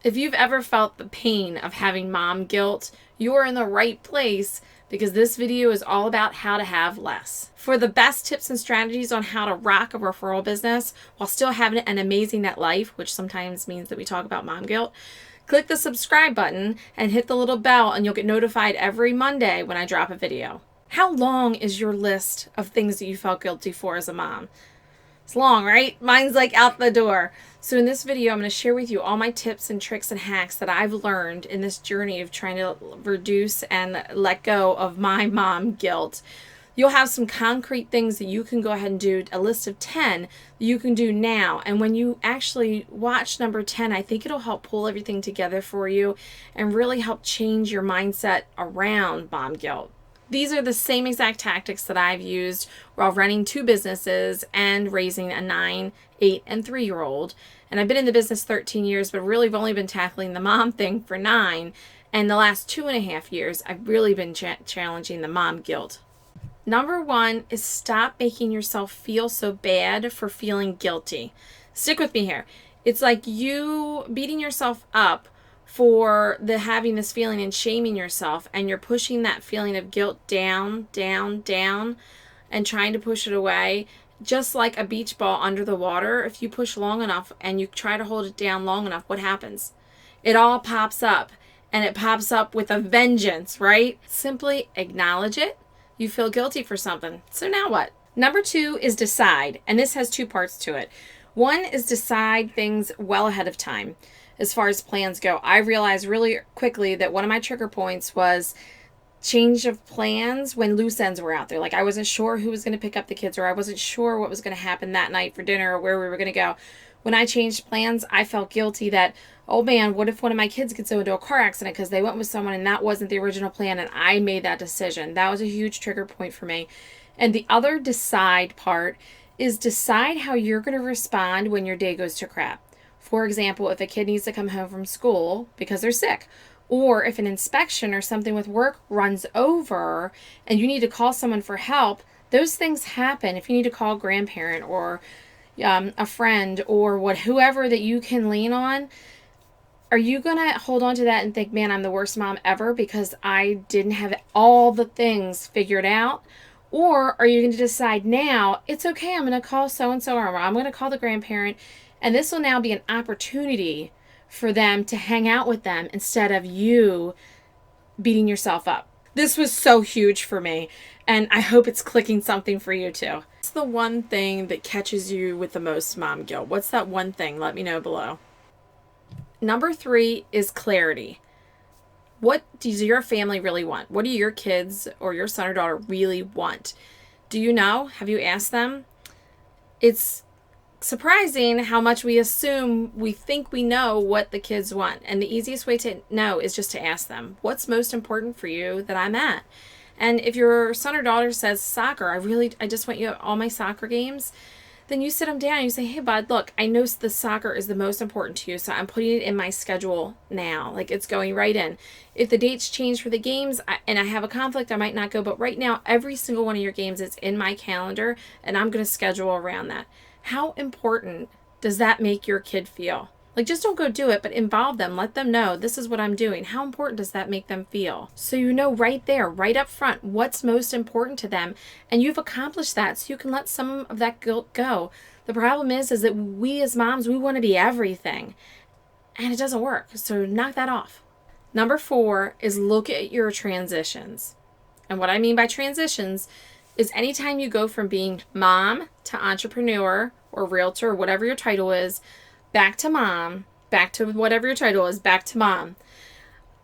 If you've ever felt the pain of having mom guilt, you're in the right place because this video is all about how to have less. For the best tips and strategies on how to rock a referral business while still having an amazing net life, which sometimes means that we talk about mom guilt, click the subscribe button and hit the little bell and you'll get notified every Monday when I drop a video. How long is your list of things that you felt guilty for as a mom? It's long, right? Mine's like out the door. So in this video, I'm going to share with you all my tips and tricks and hacks that I've learned in this journey of trying to reduce and let go of my mom guilt. You'll have some concrete things that you can go ahead and do, a list of 10 that you can do now. And when you actually watch number 10, I think it'll help pull everything together for you and really help change your mindset around mom guilt. These are the same exact tactics that I've used while running 2 businesses and raising a 9, 8, and 3-year-old. And I've been in the business 13 years, but really have only been tackling the mom thing for 9. And the last 2.5 years, I've really been challenging the mom guilt. Number 1 is stop making yourself feel so bad for feeling guilty. Stick with me here. It's like you beating yourself up for having this feeling and shaming yourself, and you're pushing that feeling of guilt down, down, down, and trying to push it away. Just like a beach ball under the water, if you push long enough and you try to hold it down long enough, what happens? It all pops up, and it pops up with a vengeance, right? Simply acknowledge it. You feel guilty for something. So now what? Number 2 is decide, and this has 2 parts to it. 1 is decide things well ahead of time. As far as plans go, I realized really quickly that one of my trigger points was change of plans when loose ends were out there. Like I wasn't sure who was going to pick up the kids, or I wasn't sure what was going to happen that night for dinner, or where we were going to go. When I changed plans, I felt guilty that, oh man, what if one of my kids gets into a car accident because they went with someone and that wasn't the original plan and I made that decision. That was a huge trigger point for me. And the other decide part is decide how you're going to respond when your day goes to crap. For example, if a kid needs to come home from school because they're sick, or if an inspection or something with work runs over and you need to call someone for help, those things happen. If you need to call a grandparent or a friend or whoever that you can lean on, are you going to hold on to that and think, man, I'm the worst mom ever because I didn't have all the things figured out? Or are you going to decide now, it's okay, I'm going to call so-and-so, or I'm going to call the grandparent, and this will now be an opportunity for them to hang out with them instead of you beating yourself up. This was so huge for me, and I hope it's clicking something for you too. What's the one thing that catches you with the most mom guilt? What's that one thing? Let me know below. Number 3 is clarity. What does your family really want? What do your kids or your son or daughter really want? Do you know? Have you asked them? It's surprising how much we assume we think we know what the kids want. And the easiest way to know is just to ask them, what's most important for you that I'm at? And if your son or daughter says soccer, I just want you at all my soccer games, then you sit them down and you say, hey bud, look, I know the soccer is the most important to you, so I'm putting it in my schedule now. Like it's going right in. If the dates change for the games and I have a conflict, I might not go, but right now, every single one of your games is in my calendar and I'm going to schedule around that. How important does that make your kid feel? Like, just don't go do it, but involve them. Let them know this is what I'm doing. How important does that make them feel? So you know right there, right up front, what's most important to them. And you've accomplished that, so you can let some of that guilt go. The problem is that we as moms, we want to be everything. And it doesn't work. So knock that off. Number 4 is look at your transitions. And what I mean by transitions is anytime you go from being mom to entrepreneur or realtor or whatever your title is, back to mom, back to whatever your title is, back to mom.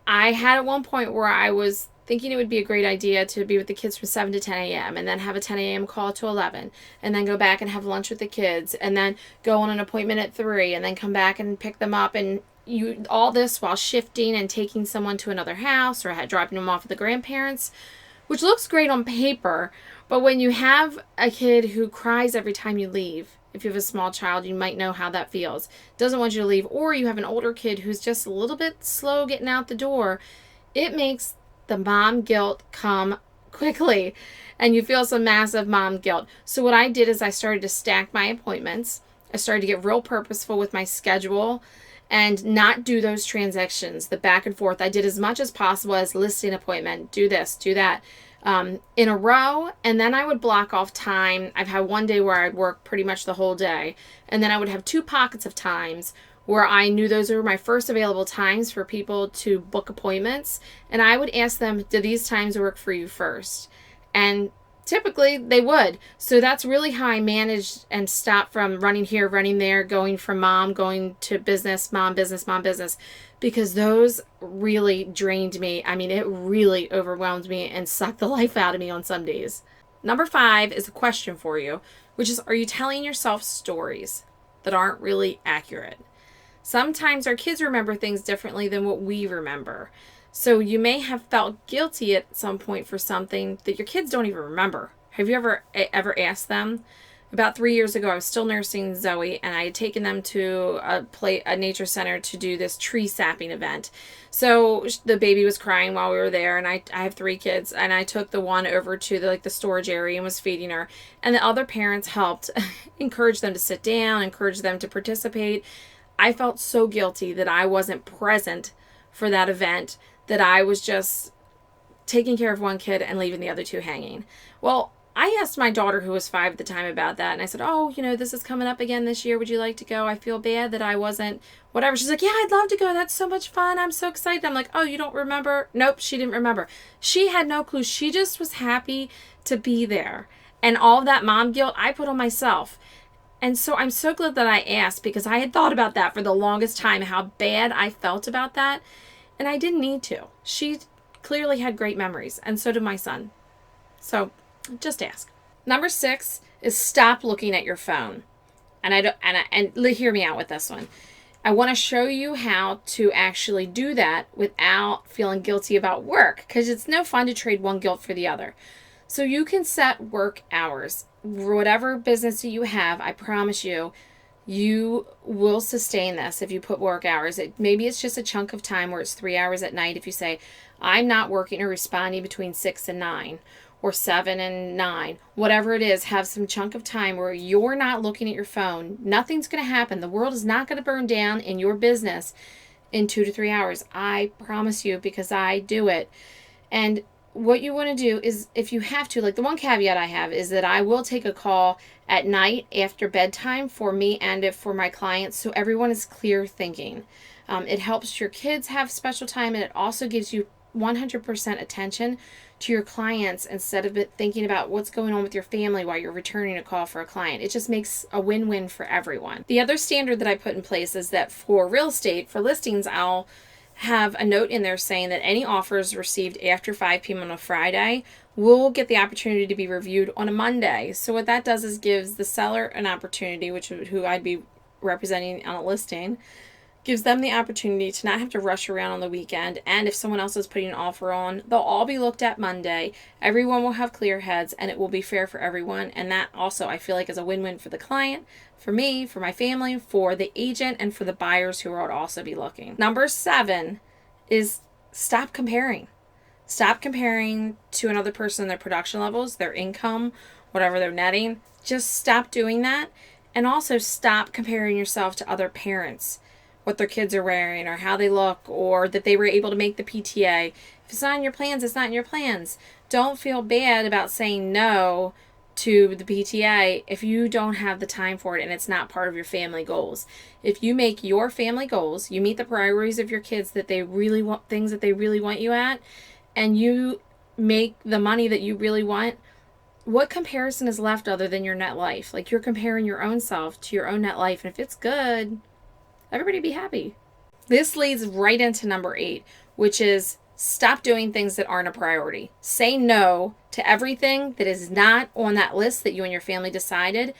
I had at one point where I was thinking it would be a great idea to be with the kids from 7 to 10 a.m. and then have a 10 a.m. call to 11 and then go back and have lunch with the kids and then go on an appointment at 3 and then come back and pick them up, and all this while shifting and taking someone to another house or dropping them off at the grandparents, which looks great on paper, but when you have a kid who cries every time you leave, if you have a small child, you might know how that feels. Doesn't want you to leave. Or you have an older kid who's just a little bit slow getting out the door. It makes the mom guilt come quickly. And you feel some massive mom guilt. So what I did is I started to stack my appointments. I started to get real purposeful with my schedule. and not do those transactions, the back and forth. I did as much as possible as listing appointment, do this, do that, in a row. And then I would block off time. I've had one day where I'd work pretty much the whole day. And then I would have 2 pockets of times where I knew those were my first available times for people to book appointments. And I would ask them, do these times work for you first? And typically they would. So that's really how I managed and stopped from running here, running there, going from mom, going to business, mom, business, mom, business, because those really drained me. I mean, it really overwhelmed me and sucked the life out of me on some days. Number 5 is a question for you, which is, are you telling yourself stories that aren't really accurate? Sometimes our kids remember things differently than what we remember. So you may have felt guilty at some point for something that your kids don't even remember. Have you ever asked them? About 3 years ago, I was still nursing Zoe, and I had taken them to a nature center to do this tree sapping event. So the baby was crying while we were there, and I have 3 kids, and I took the one over to the storage area and was feeding her. And the other parents helped encourage them to sit down, encourage them to participate. I felt so guilty that I wasn't present for that event, that I was just taking care of one kid and leaving the other 2 hanging. Well, I asked my daughter, who was 5 at the time, about that. And I said, oh, this is coming up again this year. Would you like to go? I feel bad that I wasn't, whatever. She's like, yeah, I'd love to go. That's so much fun. I'm so excited. I'm like, oh, you don't remember? Nope, she didn't remember. She had no clue. She just was happy to be there. And all of that mom guilt I put on myself. And so I'm so glad that I asked, because I had thought about that for the longest time, how bad I felt about that. And I didn't need to. She clearly had great memories, and so did my son. So just ask. Number 6 is stop looking at your phone. And hear me out with this one. I want to show you how to actually do that without feeling guilty about work, because it's no fun to trade one guilt for the other. So you can set work hours. Whatever business that you have, I promise you, you will sustain this if you put work hours. Maybe it's just a chunk of time where it's 3 hours at night. If you say, I'm not working or responding between 6 and 9 or 7 and 9, whatever it is, have some chunk of time where you're not looking at your phone. Nothing's going to happen. The world is not going to burn down in your business in 2 to 3 hours. I promise you, because I do it. And what you want to do is, if you have to, the one caveat I have is that I will take a call at night after bedtime for me and for my clients, so everyone is clear thinking. It helps your kids have special time, and it also gives you 100% attention to your clients instead of thinking about what's going on with your family while you're returning a call for a client. It just makes a win-win for everyone. The other standard that I put in place is that for real estate, for listings, I'll have a note in there saying that any offers received after 5 p.m. on a Friday will get the opportunity to be reviewed on a Monday. So what that does is gives the seller an opportunity, who I'd be representing on a listing, gives them the opportunity to not have to rush around on the weekend. And if someone else is putting an offer on, they'll all be looked at Monday. Everyone will have clear heads, and it will be fair for everyone. And that also, I feel like, is a win-win for the client, for me, for my family, for the agent, and for the buyers who would also be looking. Number 7 is stop comparing. Stop comparing to another person, their production levels, their income, whatever they're netting. Just stop doing that. And also stop comparing yourself to other parents, what their kids are wearing or how they look, or that they were able to make the PTA. If it's not in your plans, it's not in your plans. Don't feel bad about saying no to the PTA if you don't have the time for it and it's not part of your family goals. If you make your family goals, you meet the priorities of your kids, that they really want things that they really want you at, and you make the money that you really want, what comparison is left other than your net life? You're comparing your own self to your own net life, and if it's good, everybody be happy. This leads right into number 8, which is stop doing things that aren't a priority. Say no to everything that is not on that list that you and your family decided.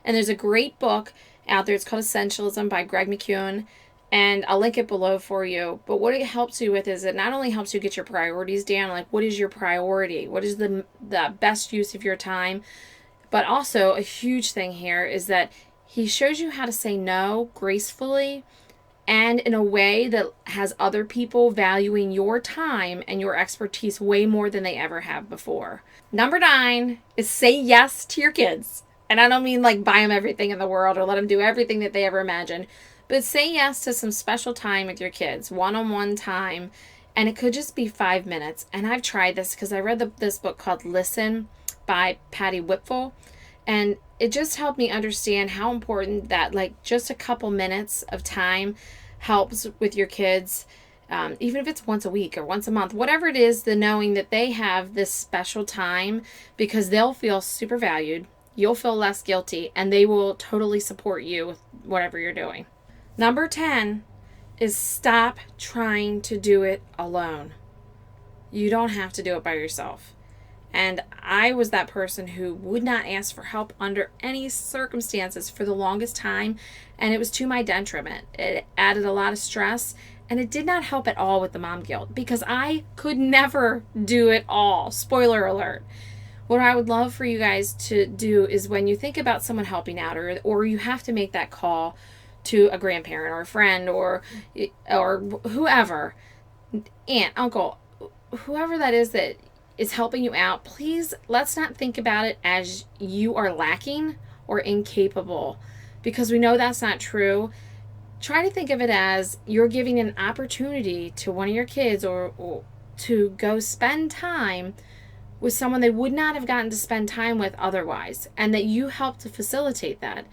And there's a great book out there. It's called Essentialism by Greg McKeown. And I'll link it below for you. But what it helps you with is it not only helps you get your priorities down, what is your priority? What is the best use of your time? But also a huge thing here is that he shows you how to say no gracefully and in a way that has other people valuing your time and your expertise way more than they ever have before. Number 9 is say yes to your kids. And I don't mean buy them everything in the world or let them do everything that they ever imagine, But say yes to some special time with your kids, one-on-one time, and it could just be 5 minutes. And I've tried this because I read this book called Lessen by Patty Whitful, and it just helped me understand how important that, like, just a couple minutes of time helps with your kids. Even if it's once a week or once a month, whatever it is, the knowing that they have this special time, because they'll feel super valued, you'll feel less guilty, and they will totally support you with whatever you're doing. Number 10 is stop trying to do it alone. You don't have to do it by yourself. And I was that person who would not ask for help under any circumstances for the longest time, and it was to my detriment. It added a lot of stress, and it did not help at all with the mom guilt because I could never do it all. Spoiler alert. What I would love for you guys to do is when you think about someone helping out, or you have to make that call to a grandparent or a friend or whoever, aunt, uncle, whoever that is helping you out, please let's not think about it as you are lacking or incapable, because we know that's not true. Try to think of it as you're giving an opportunity to one of your kids or to go spend time with someone they would not have gotten to spend time with otherwise, and that you help to facilitate that.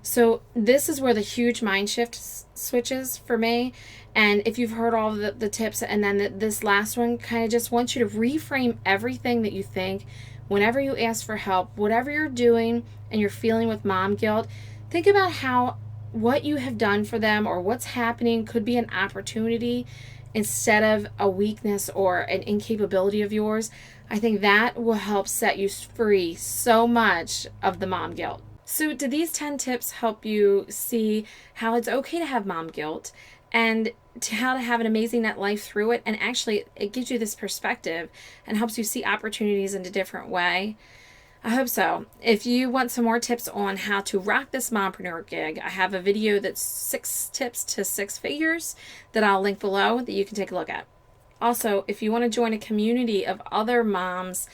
So this is where the huge mind shift switches for me. And if you've heard all of the tips, and then this last one kind of just wants you to reframe everything that you think whenever you ask for help, whatever you're doing and you're feeling with mom guilt, think about how what you have done for them or what's happening could be an opportunity instead of a weakness or an incapability of yours. I think that will help set you free so much of the mom guilt. So do these 10 tips help you see how it's okay to have mom guilt and to how to have an amazing net life through it? And actually, it gives you this perspective and helps you see opportunities in a different way. I hope so. If you want some more tips on how to rock this mompreneur gig, I have a video that's 6 tips to 6 figures that I'll link below that you can take a look at. Also, if you want to join a community of other moms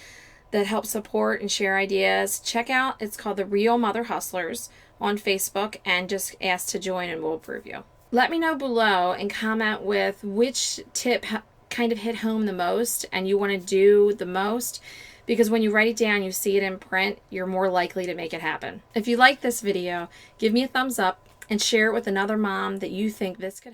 that help support and share ideas, check out, it's called the Real Mother Hustlers on Facebook, and just ask to join and we'll approve you. Let me know below and comment with which tip kind of hit home the most and you want to do the most, because when you write it down, you see it in print, you're more likely to make it happen. If you like this video, give me a thumbs up and share it with another mom that you think this could help.